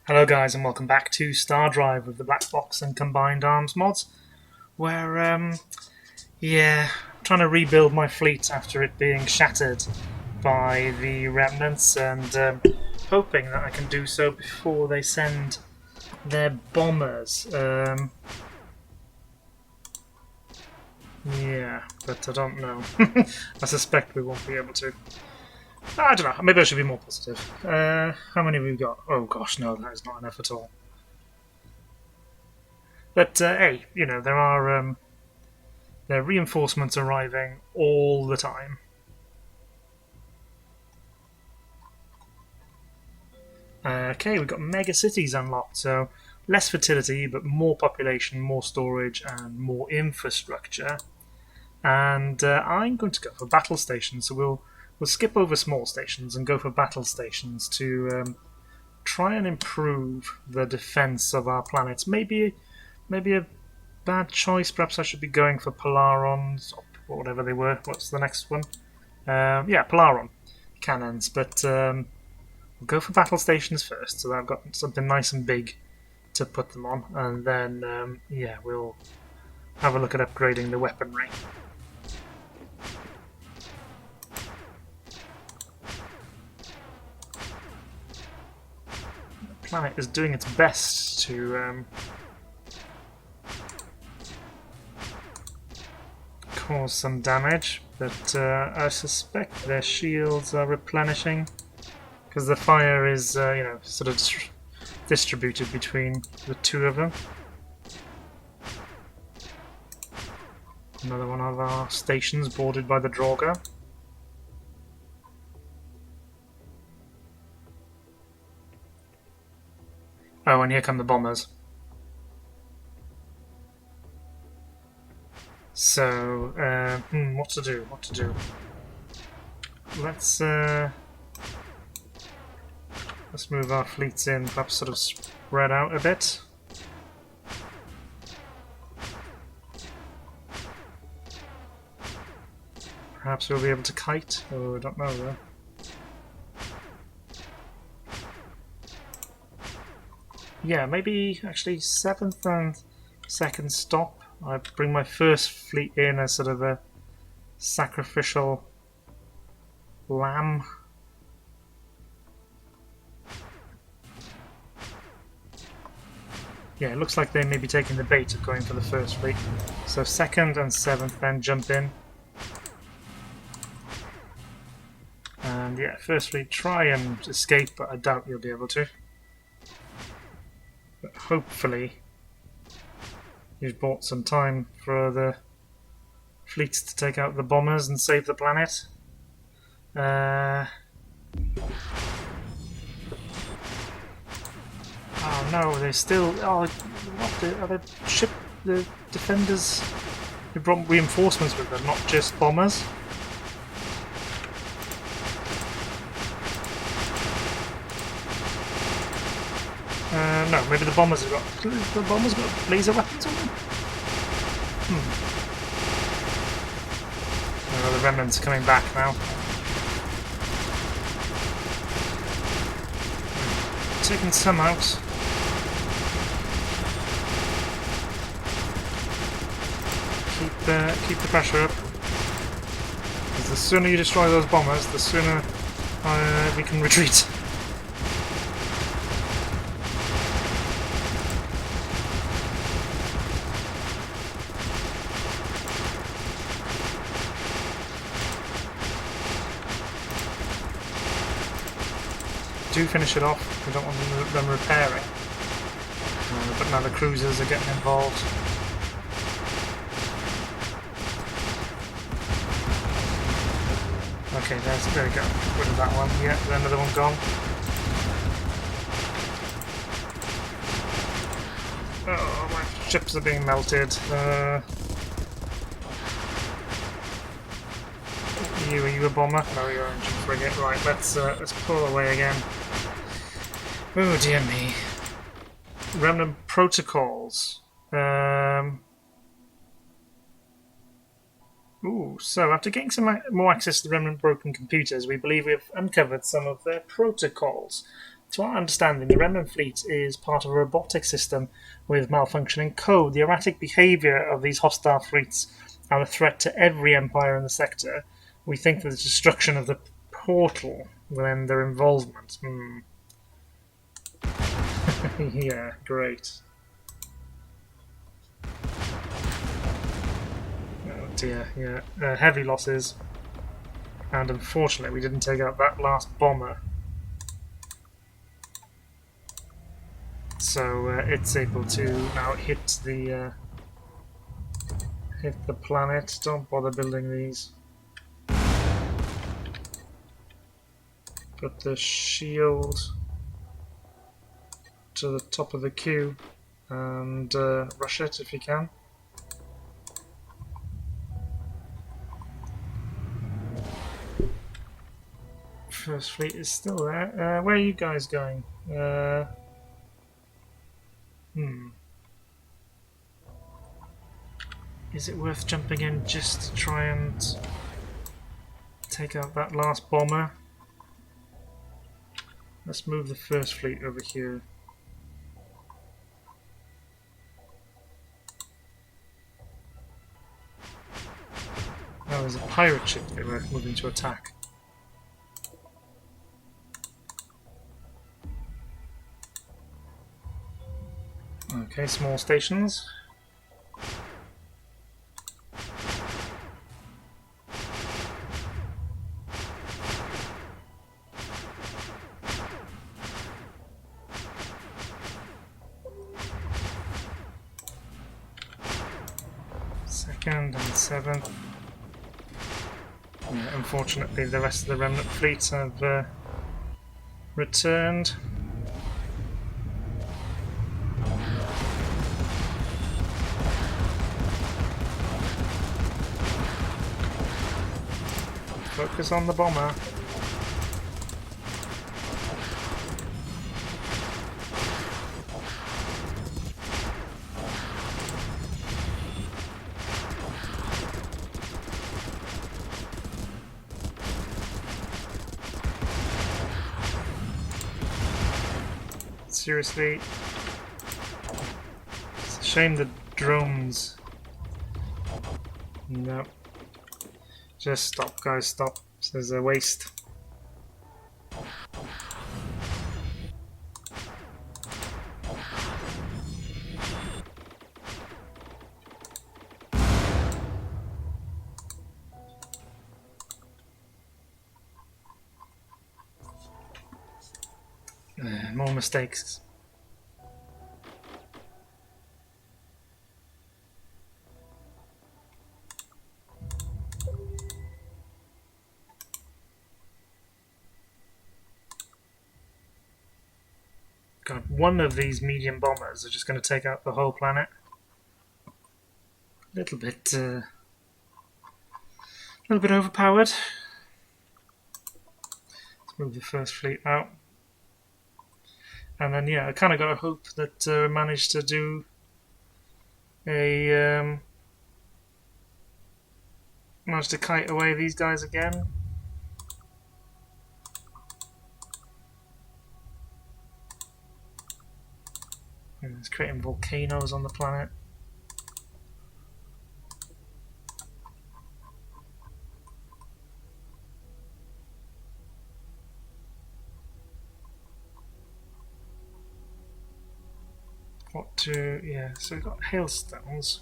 Hello guys and welcome back to StarDrive with the BlackBox and Combined Arms Mods, where, trying to rebuild my fleet after it being shattered by the remnants and hoping that I can do so before they send their bombers. But I don't know. I suspect we won't be able to. I don't know, maybe I should be more positive. How many have we got? Oh gosh, no, that is not enough at all. But hey, there are reinforcements arriving all the time. Okay, we've got mega cities unlocked, so less fertility, but more population, more storage, and more infrastructure. And I'm going to go for battle stations, so we'll skip over small stations and go for battle stations to try and improve the defense of our planets. Maybe a bad choice. Perhaps I should be going for Polarons or whatever they were. What's the next one? Yeah, Polaron cannons. But we'll go for battle stations first, so that I've got something nice and big to put them on, and then we'll have a look at upgrading the weaponry. The planet is doing its best to cause some damage, but I suspect their shields are replenishing because the fire is, sort of distributed between the two of them. Another one of our stations boarded by the Draugr. Oh, and here come the bombers. So, what to do? Let's move our fleets in, perhaps sort of spread out a bit. Perhaps we'll be able to kite. Oh, I don't know though. Yeah, maybe actually 7th and 2nd stop. I bring my first fleet in as sort of a sacrificial lamb. Yeah, it looks like they may be taking the bait of going for the first fleet. So 2nd and 7th then jump in. And yeah, first fleet try and escape, but I doubt you'll be able to. But hopefully you've bought some time for the fleets to take out the bombers and save the planet. Oh no, they still... Oh, what the other ship... The defenders... They brought reinforcements with them, not just bombers. No, maybe the bombers have got... The bombers got laser weapons on them? Oh, the remnants are coming back now. Taking some out. Keep the pressure up. Because the sooner you destroy those bombers, the sooner we can retreat. Do finish it off. We don't want them repairing. But now the cruisers are getting involved. Okay, there we go. Rid of that one. Yeah, there's another one gone. Oh, my ships are being melted. Are you a bomber? No, you're an engine frigate. Right, let's pull away again. Oh dear me. Remnant protocols. So after getting some more access to the remnant broken computers, we believe we have uncovered some of their protocols. To our understanding, the Remnant Fleet is part of a robotic system with malfunctioning code. The erratic behavior of these hostile fleets are a threat to every empire in the sector. We think that the destruction of the portal will end their involvement. Yeah, great. Oh dear, yeah. Heavy losses. And unfortunately, we didn't take out that last bomber. So it's able to now hit the planet. Don't bother building these. Put the shield to the top of the queue and rush it if you can. First fleet is still there. Where are you guys going? Is it worth jumping in just to try and take out that last bomber? Let's move the first fleet over here. Oh, there's a pirate ship they were moving to attack. Okay, small stations. Second and seventh. Yeah, unfortunately, the rest of the remnant fleets have returned. Focus on the bomber. Seriously, it's a shame the drones. No. Just stop, guys, stop. This is a waste. More mistakes. God, one of these medium bombers are just going to take out the whole planet. A little bit overpowered. Let's move the first fleet out. And then, yeah, I kind of got a hope that we managed to do a managed to kite away these guys again. And it's creating volcanoes on the planet. What to, yeah, so we've got hailstones.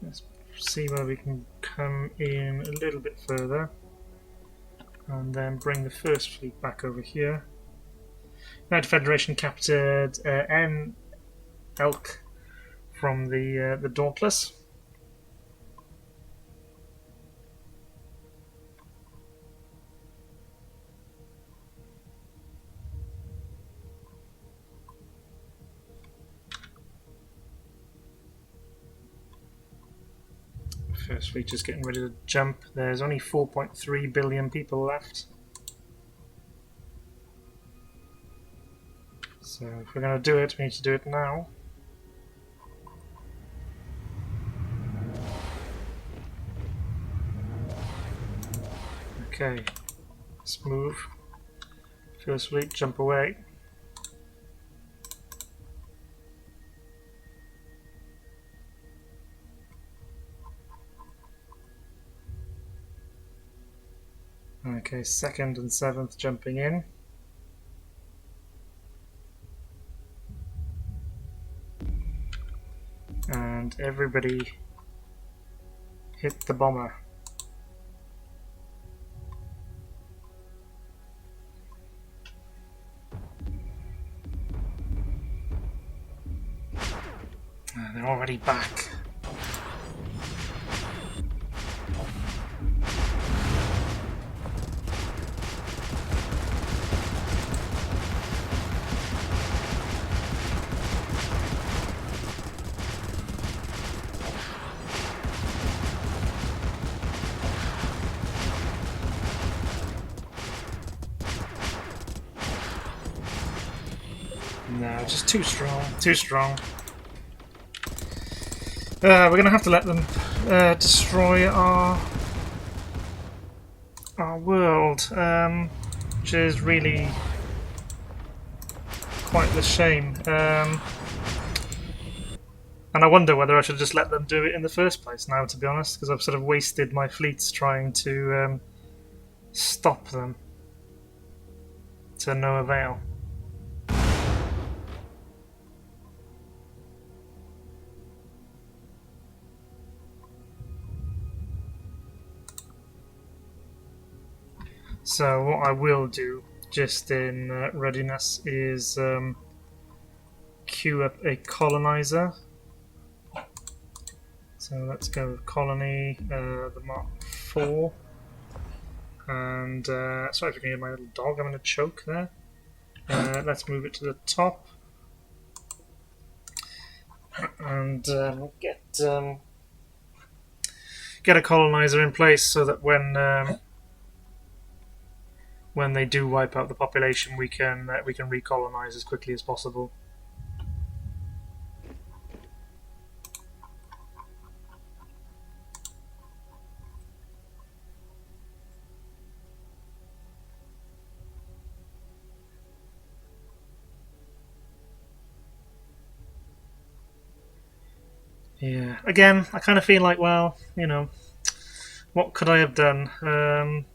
Let's see where we can come in a little bit further and then bring the first fleet back over here. United Federation captured N Elk from the Dauntless. First fleet just getting ready to jump. There's only 4.3 billion people left. So if we're going to do it, we need to do it now. Okay, let's move. First fleet, jump away. Okay, 2nd and 7th jumping in. And everybody hit the bomber. They're already back. No, just too strong. Too strong. We're going to have to let them destroy our world, which is really quite the shame. And I wonder whether I should just let them do it in the first place now, to be honest, because I've sort of wasted my fleets trying to stop them to no avail. So what I will do, just in readiness, is queue up a colonizer. So let's go with colony, the Mark IV. And sorry if you can hear my little dog having a choke there. Let's move it to the top. And get a colonizer in place so that when they do wipe out the population, we can recolonize as quickly as possible. Yeah. Again, I kind of feel like, well, you know, what could I have done?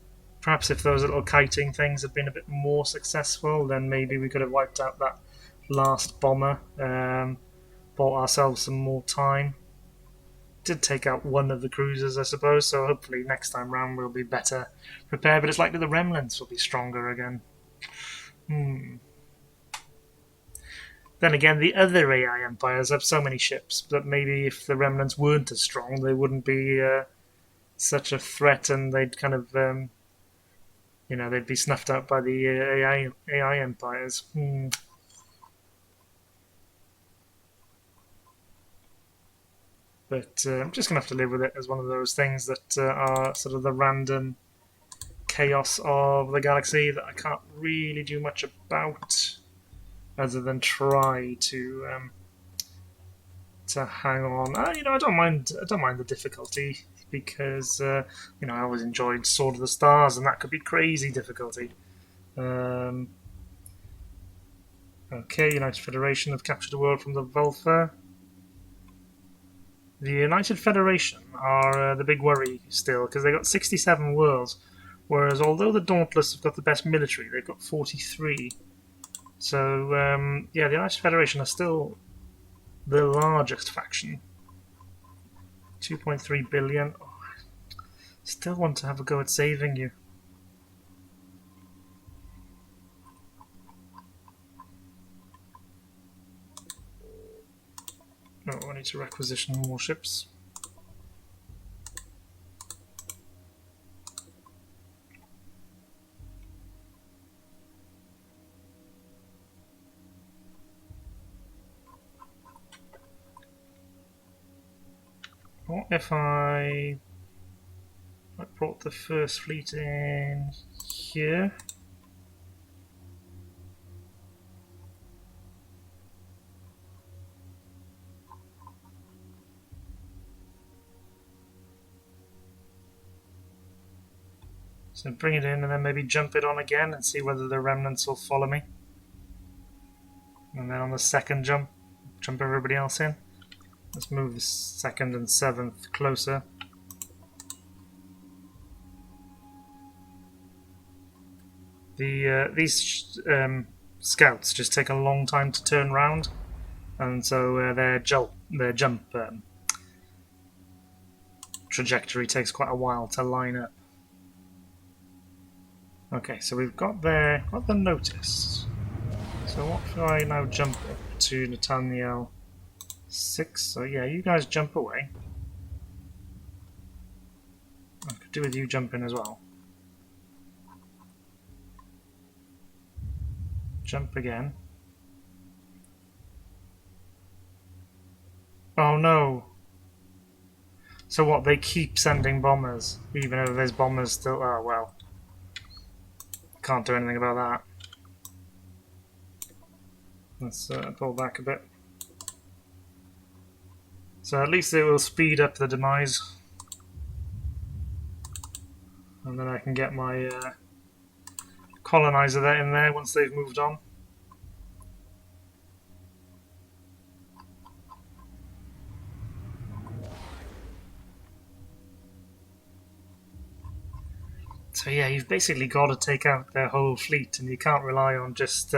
Perhaps if those little kiting things had been a bit more successful, then maybe we could have wiped out that last bomber. Bought ourselves some more time. Did take out one of the cruisers, I suppose, so hopefully next time round we'll be better prepared, but it's likely the remnants will be stronger again. Then again, the other AI empires have so many ships that maybe if the remnants weren't as strong, they wouldn't be such a threat, and they'd kind of, they'd be snuffed out by the AI empires. But I'm just going to have to live with it as one of those things that are sort of the random chaos of the galaxy that I can't really do much about, other than try to hang on. I don't mind the difficulty because I always enjoyed Sword of the Stars, and that could be crazy difficulty. Okay, United Federation have captured the world from the Vulfa. The United Federation are the big worry still, because they've got 67 worlds, whereas although the Dauntless have got the best military, they've got 43. So, yeah, the United Federation are still the largest faction. 2.3 billion. Oh, I still want to have a go at saving you. Oh, I need to requisition more ships. What if I brought the first fleet in here? So bring it in and then maybe jump it on again and see whether the remnants will follow me. And then on the second jump everybody else in. Let's move the 2nd and 7th closer. These scouts just take a long time to turn round, and so their jump trajectory takes quite a while to line up. Okay, so we've got the notice. So what if I now jump up to Nathaniel 6? So yeah, you guys jump away. I could do with you jumping as well. Jump again. Oh no! So what, they keep sending bombers, even though there's bombers still... Oh well. Can't do anything about that. Let's pull back a bit. So at least it will speed up the demise. And then I can get my colonizer there in there once they've moved on. So yeah, you've basically got to take out their whole fleet, and you can't rely on just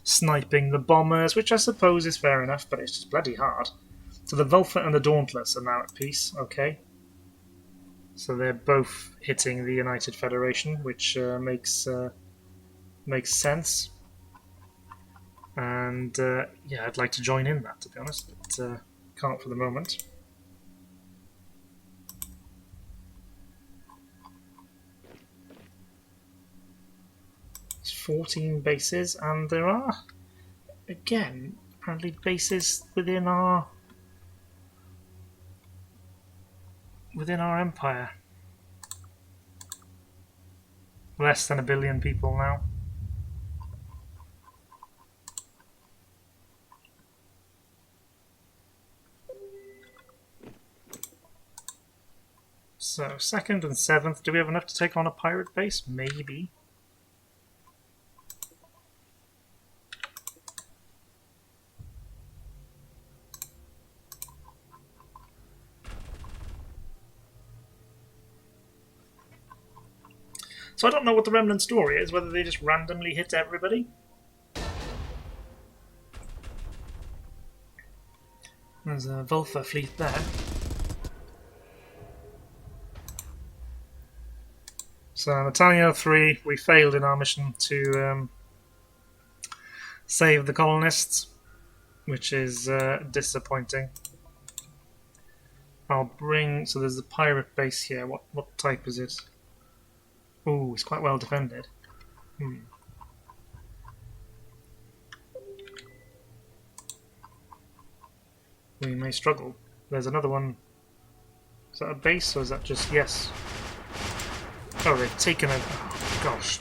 sniping the bombers, which I suppose is fair enough, but it's just bloody hard. So the Vulfat and the Dauntless are now at peace, okay. So they're both hitting the United Federation, which makes sense. And yeah, I'd like to join in that, to be honest, but can't for the moment. It's 14 bases, and there are, again, apparently bases within our empire. Less than 1 billion people now. So, 2nd and 7th, do we have enough to take on a pirate base? Maybe. So I don't know what the remnant story is, whether they just randomly hit everybody. There's a Vulfa fleet there. So Nathaniel 3, we failed in our mission to save the colonists, which is disappointing. I'll bring... So there's a pirate base here. What type is it? Ooh, it's quite well defended. We may struggle. There's another one. Is that a base or is that just... Yes. Oh, they've taken it. Oh, gosh.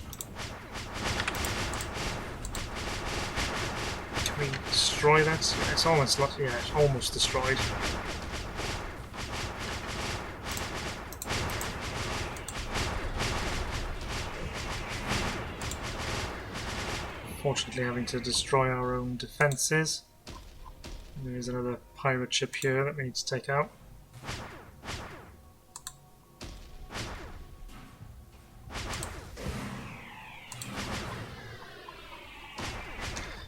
Can we destroy that? Yeah, it's almost... Yeah, it's almost destroyed. Fortunately, having to destroy our own defences. There's another pirate ship here that we need to take out.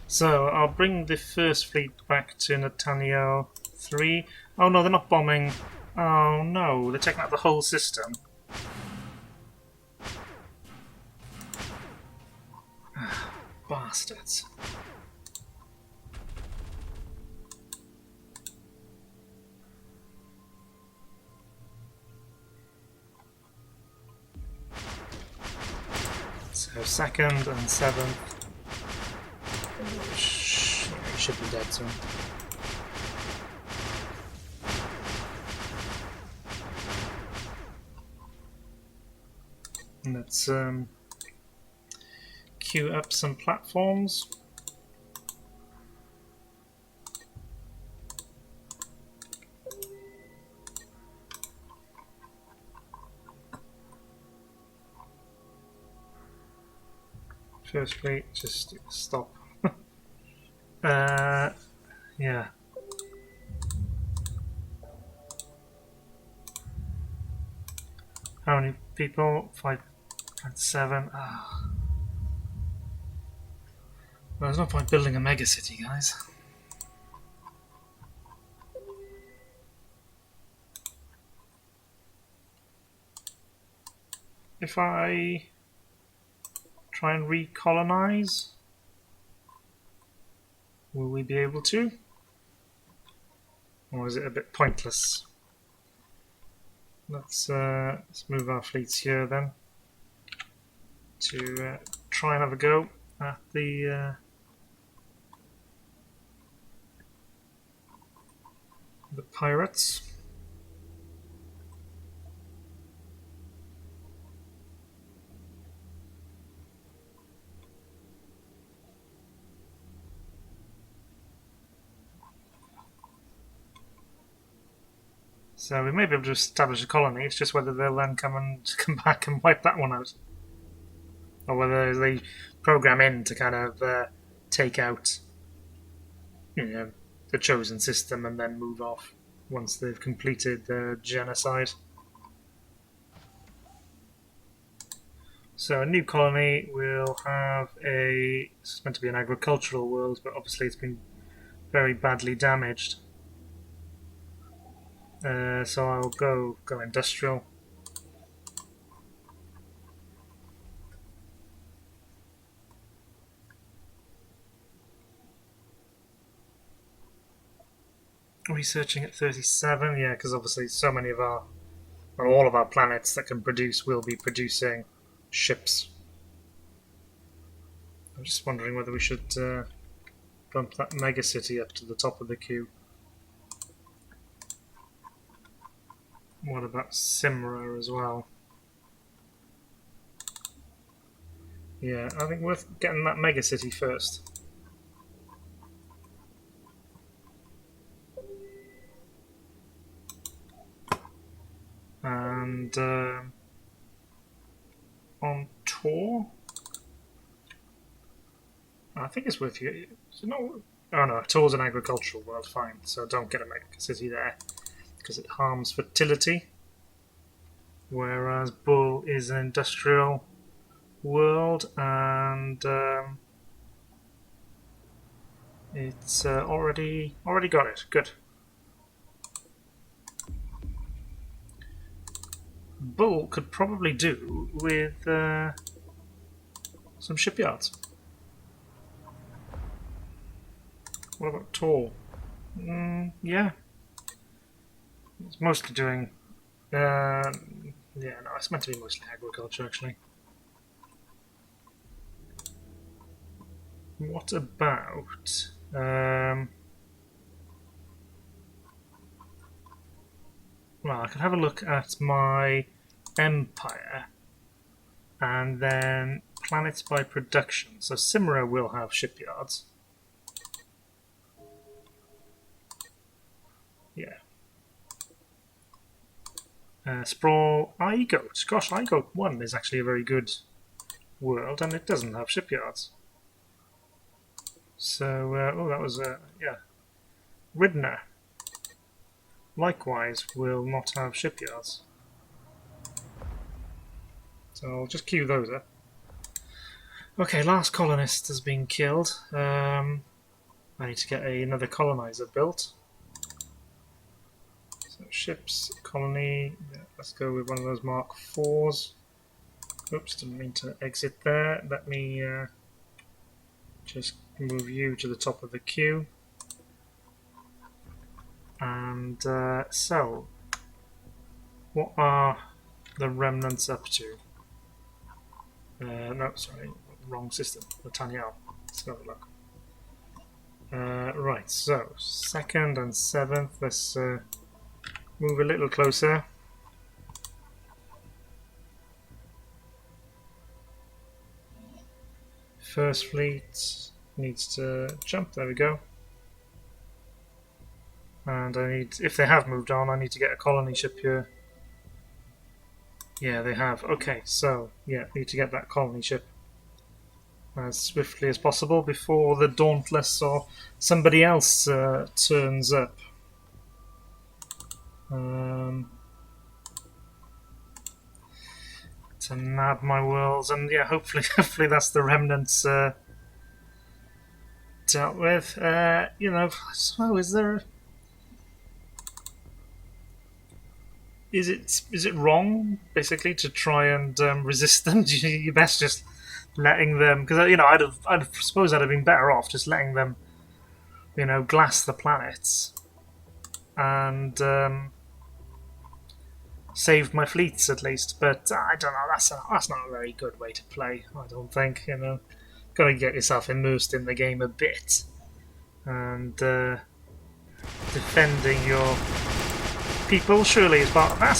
So, I'll bring the first fleet back to Nathaniel 3. Oh no, they're not bombing. Oh no, they're taking out the whole system. Bastards. So 2nd and 7th. Should be dead soon. Let's queue up some platforms. First fleet, just stop. Yeah. How many people? 5.7. Ah. Well, there's no point building a mega city, guys. If I try and recolonize, will we be able to? Or is it a bit pointless? Let's move our fleets here then to try and have a go at the pirates. So we may be able to establish a colony, it's just whether they'll then come back and wipe that one out. Or whether they program in to kind of take out, the chosen system and then move off once they've completed their genocide. So a new colony will have it's meant to be an agricultural world, but obviously it's been very badly damaged. So I'll go industrial. Researching at 37, yeah, because obviously so many of all of our planets that can produce will be producing ships. I'm just wondering whether we should bump that mega city up to the top of the queue. What about Simra as well? Yeah, I think worth getting that mega city first. And on tour, I think it's worth you. Oh no, tour's an agricultural world, fine. So don't get a mega city there because it harms fertility. Whereas Bull is an industrial world, and it's already got it. Good. Bull could probably do with some shipyards. What about Tor? Yeah. It's mostly doing... yeah, no, it's meant to be mostly agriculture, actually. What about... well, I could have a look at my empire and then planets by production. So Simra will have shipyards. Yeah. Sprawl, Igoat. Gosh, Igoat 1 is actually a very good world, and it doesn't have shipyards. So, oh, that was, yeah. Ridner, likewise, will not have shipyards. So I'll just queue those up. Okay, last colonist has been killed. I need to get another colonizer built. So ships, colony, yeah, let's go with one of those Mark IVs. Oops, didn't mean to exit there. Let me just move you to the top of the queue. And so, what are the remnants up to? No, sorry, wrong system. The Tanyao. Let's have a look. Right, so 2nd and 7th. Let's move a little closer. First fleet needs to jump. There we go. And I need, if they have moved on, I need to get a colony ship here. Yeah, they have. Okay, so yeah, need to get that colony ship. as swiftly as possible before the Dauntless or somebody else turns up. To nab my worlds, and yeah, hopefully that's the remnants dealt with. You know, so is there? Is it wrong basically to try and resist them? You best just letting them, because you know I'd suppose I'd have been better off just letting them, you know, glass the planets and saved my fleets at least. But I don't know. That's not a very good way to play. I don't think. You know, got to get yourself immersed in the game a bit and defending your people surely is part of that.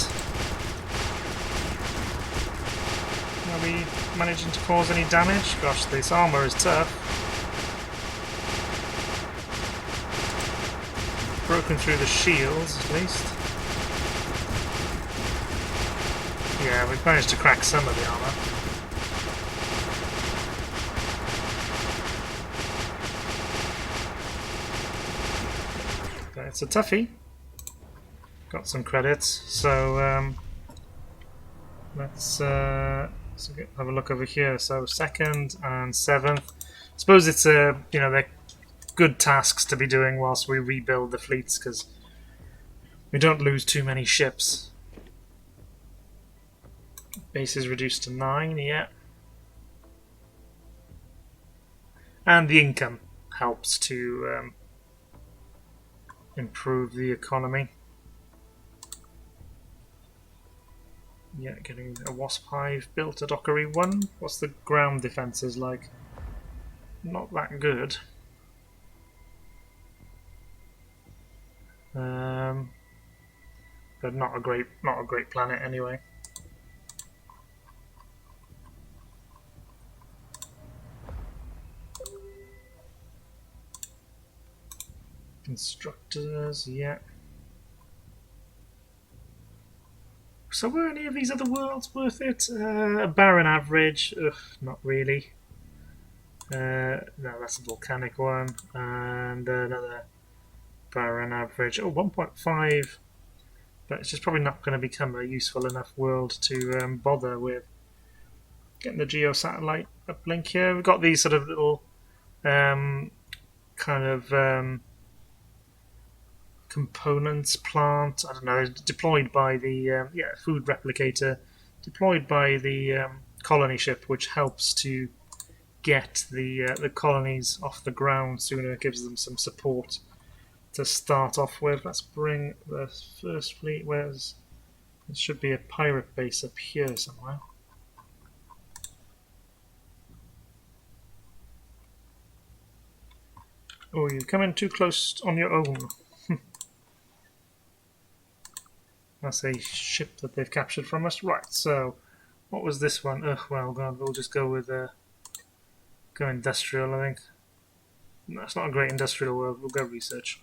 Are we managing to cause any damage? Gosh, this armour is tough. Broken through the shields, at least. Yeah, we've managed to crack some of the armour. But it's a toughie. Got some credits, so let's have a look over here. So 2nd and 7th. Suppose it's you know, they're good tasks to be doing whilst we rebuild the fleets, because we don't lose too many ships. Base is reduced to 9, yeah. And the income helps to improve the economy. Yeah, getting a wasp hive built at Dockery 1. What's the ground defences like? Not that good. But not a great planet anyway. Constructors, yeah. So were any of these other worlds worth it? A barren average? Ugh, not really. No, that's a volcanic one. And another barren average. Oh, 1.5. But it's just probably not going to become a useful enough world to bother with. Getting the geosatellite uplink here. We've got these sort of little kind of components, plant, I don't know, deployed by the food replicator, deployed by the colony ship, which helps to get the colonies off the ground sooner. It gives them some support to start off with. Let's bring the first fleet. There should be a pirate base up here somewhere. Oh, you're coming too close on your own. That's a ship that they've captured from us. Right, so what was this one? Ugh, well, God, we'll just go with go industrial, I think. No, it's not a great industrial world. We'll go research.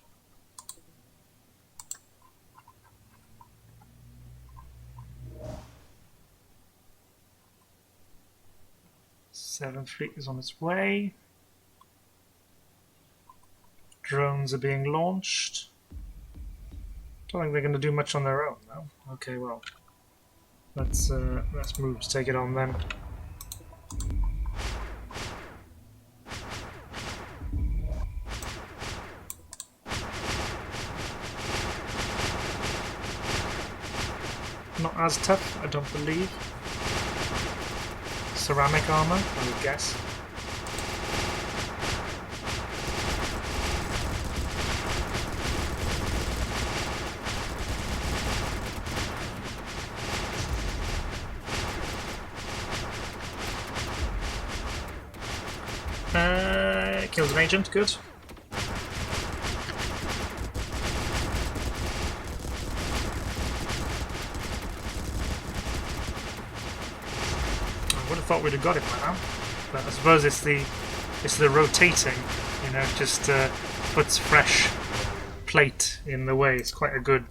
Seventh fleet is on its way. Drones are being launched. Don't think they're going to do much on their own, though. Okay, well, let's move to take it on then. Not as tough, I don't believe. Ceramic armor, I would guess. Killed an agent, good. I would have thought we'd have got it by now, but I suppose it's the rotating, you know, just puts fresh plate in the way. It's quite a good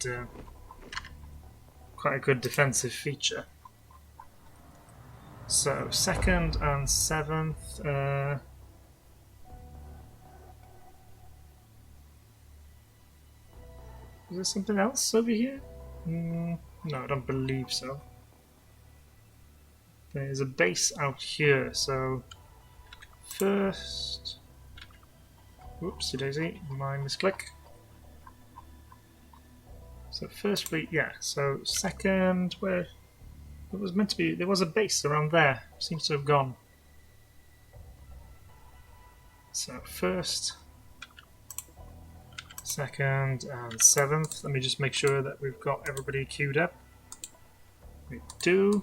defensive feature. So 2nd and 7th. Is there something else over here? No, I don't believe so. There's a base out here, so first. Whoopsie daisy, my misclick. So first fleet, yeah. So second, where it was meant to be, there was a base around there. Seems to have gone. So first, 2nd, and 7th. Let me just make sure that we've got everybody queued up. We do.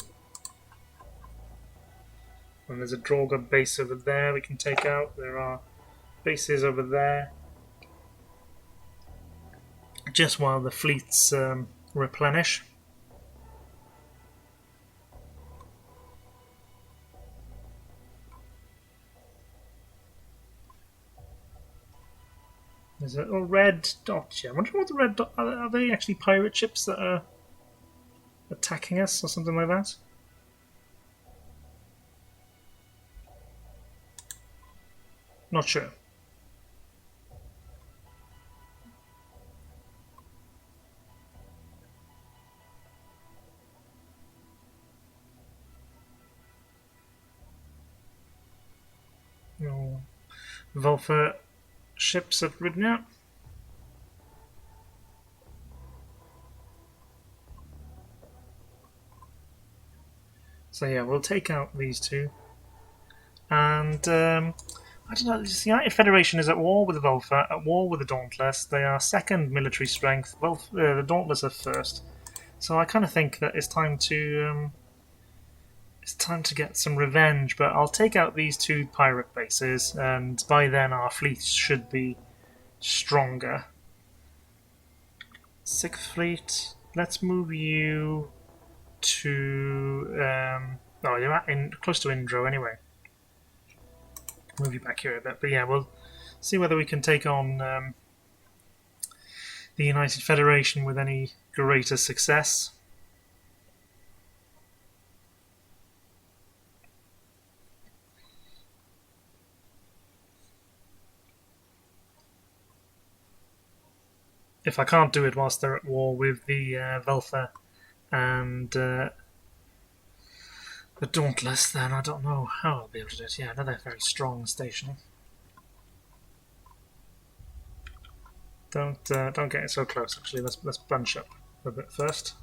And there's a Draugr base over there we can take out. There are bases over there. Just while the fleets replenish. There's a red dot here. I wonder what the red dot are. They actually pirate ships that are attacking us or something like that? Not sure. No. Volfer ships have ridden out. So yeah, we'll take out these two. And I don't know, the United Federation is at war with the Volfer, at war with the Dauntless. They are 2nd military strength. The Dauntless are 1st. So I kind of think that it's time to get some revenge. But I'll take out these two pirate bases, and by then our fleets should be stronger. 6th Fleet. Let's move you to. Oh, you're close to Indro anyway. Move you back here a bit, but yeah, we'll see whether we can take on the United Federation with any greater success. If I can't do it whilst they're at war with the Veltha and the Dauntless, then I don't know how I'll be able to do it. Yeah, another very strong station. Don't get it so close. Actually, let's bunch up a bit first.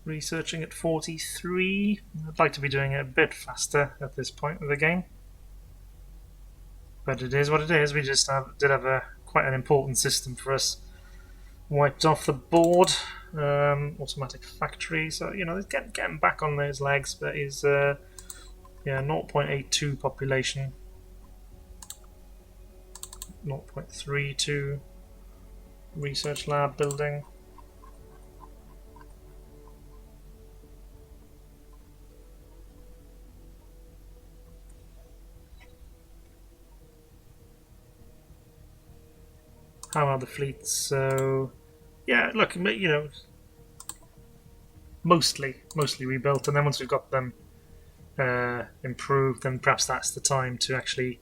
Researching at 43. I'd like to be doing it a bit faster at this point of the game, but it is what it is. We just did have quite an important system for us wiped off the board. Automatic factory, so you know, it's getting back on those legs, but is 0.82 population, 0.32 research lab building. How are the fleets? So yeah, look, you know, mostly rebuilt, and then once we've got them improved, then perhaps that's the time to actually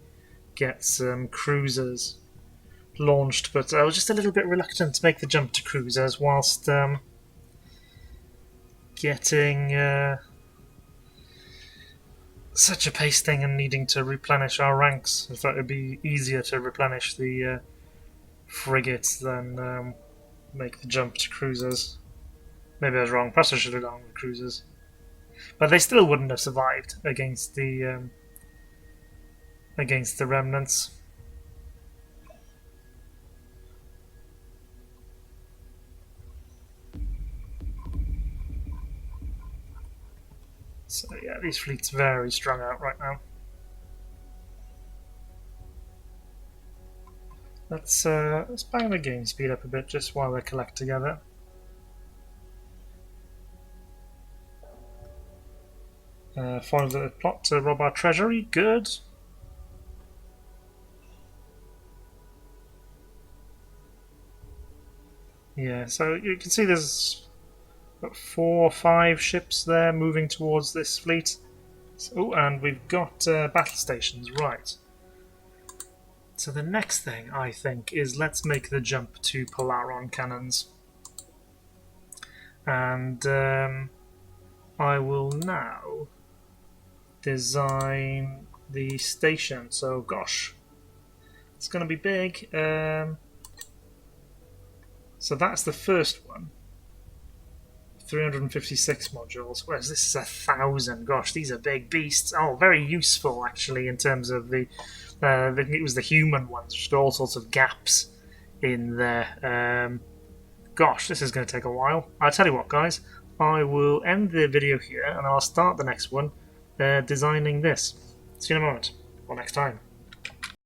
get some cruisers launched. But I was just a little bit reluctant to make the jump to cruisers whilst getting such a pace thing and needing to replenish our ranks. I thought it'd be easier to replenish the frigates than make the jump to cruisers. Maybe I was wrong. Perhaps I should have gone with cruisers, but they still wouldn't have survived against the remnants. So yeah, these fleets very strung out right now. Let's bang the game speed up a bit just while they collect together. Foiled the plot to rob our treasury. Good. Yeah, so you can see there's about 4 or 5 ships there moving towards this fleet. Oh, and we've got battle stations, right. So the next thing, I think, is let's make the jump to Polaron cannons. And I will now design the station. So, gosh, it's going to be big. So that's the first one. 356 modules, whereas this is 1,000. Gosh, these are big beasts. Oh, very useful actually in terms of it was the human ones, just all sorts of gaps in there. Gosh, this is going to take a while. I'll tell you what, guys, I will end the video here and I'll start the next one designing this. See you in a moment, or next time.